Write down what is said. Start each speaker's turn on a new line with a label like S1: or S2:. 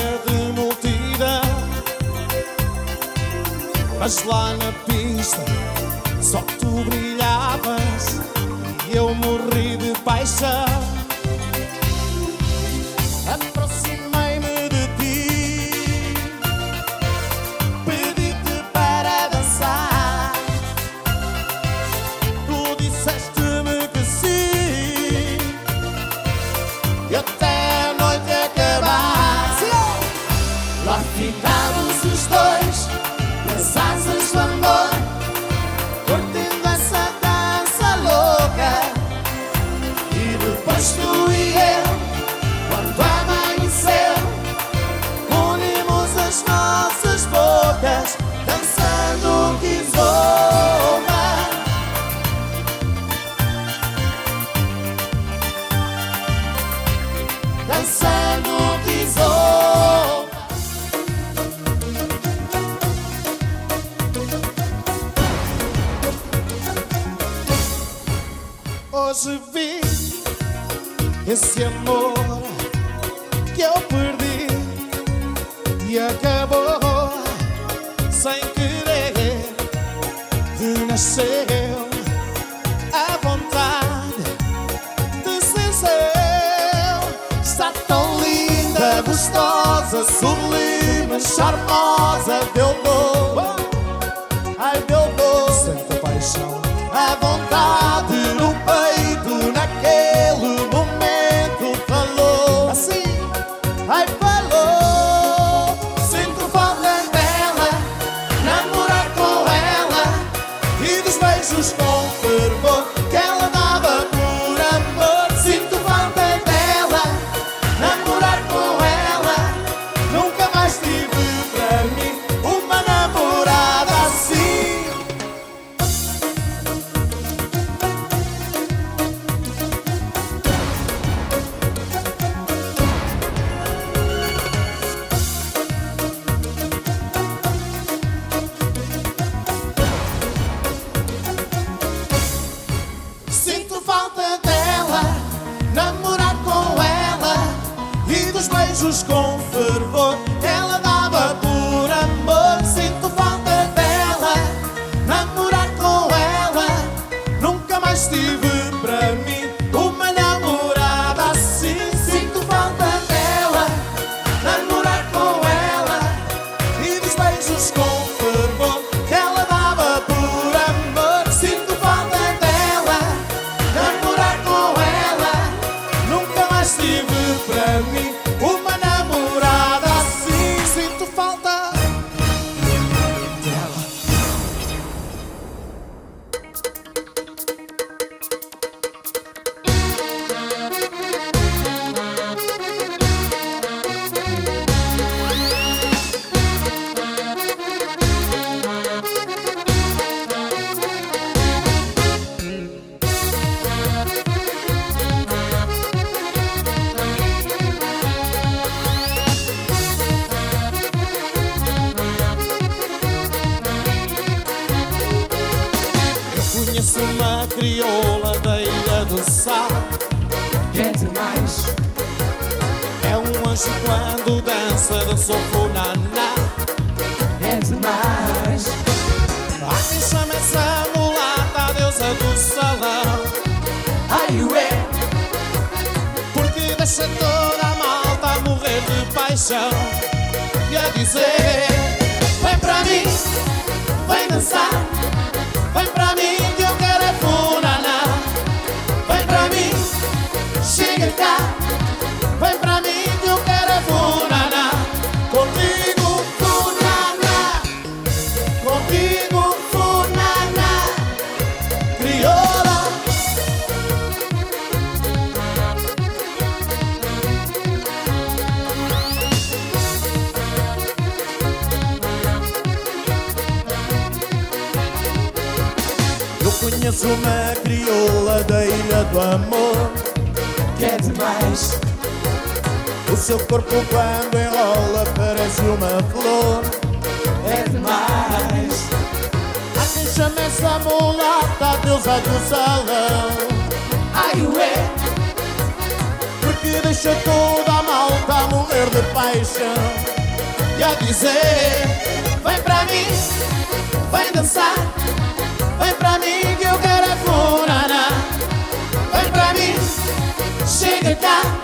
S1: cheia de multidão, mas lá na pista só tu brilhavas e eu morri de paixão. Aproximei-me de ti, pedi-te para dançar, tu disseste-me que sim, e até a noite acabar, lá ficámos os dois nas asas do amor, curtindo essa dança louca. E depois tu e eu, quando amanheceu, unimos as nossas bocas, dançando kizomba. Dançando kizomba. Hoje vi esse amor que eu perdi e acabou sem querer. Te nasceu a vontade de ser seu. Está tão linda, gostosa, sublime, charmosa. Deu dor, ai deu dor. Sente a paixão, a vontade no peito, naquele momento falou assim, ai falou. Sinto falta dela, namorar com ela e dos beijos com fervor que ela dava por amor. Sinto falta dela, namorar com ela, nunca mais tive para mim uma namorada assim. Sinto falta dela, namorar com ela e dos beijos com fervor ela dava por amor. Sinto falta dela, namorar com ela, nunca mais tive para mim uma namorada assim. Sinto falta dela, namorar com ela e dos beijos com fervor que ela dava por amor. Sinto falta dela, namorar com ela, nunca mais tive para mim uma namorada assim. Sinto falta dela. Conheço uma crioula da Ilha do Sal,
S2: que é demais,
S1: é um anjo quando dança, dançou funaná.
S2: é demais.
S1: Há quem chama essa mulata a deusa do salão,
S2: Ai ué,
S1: porque deixa toda a malta a morrer de paixão e a dizer: vem para mim, vem dançar, vem para mim que eu quero é funaná. Vem para mim, chega cá, vem para mim que eu quero é funaná. Contigo funaná, contigo funaná, crioula. Eu conheço uma crioula da Ilha do Amor,
S2: que é demais,
S1: o seu corpo quando enrola parece uma flor.
S2: é demais.
S1: Há quem chame essa mulata a deusa do salão,
S2: Ai ué,
S1: porque que deixa toda a malta a morrer de paixão e a dizer: vem para mim, vem dançar, vem para mim que eu quero é furaná. Vem para mim, chega cá.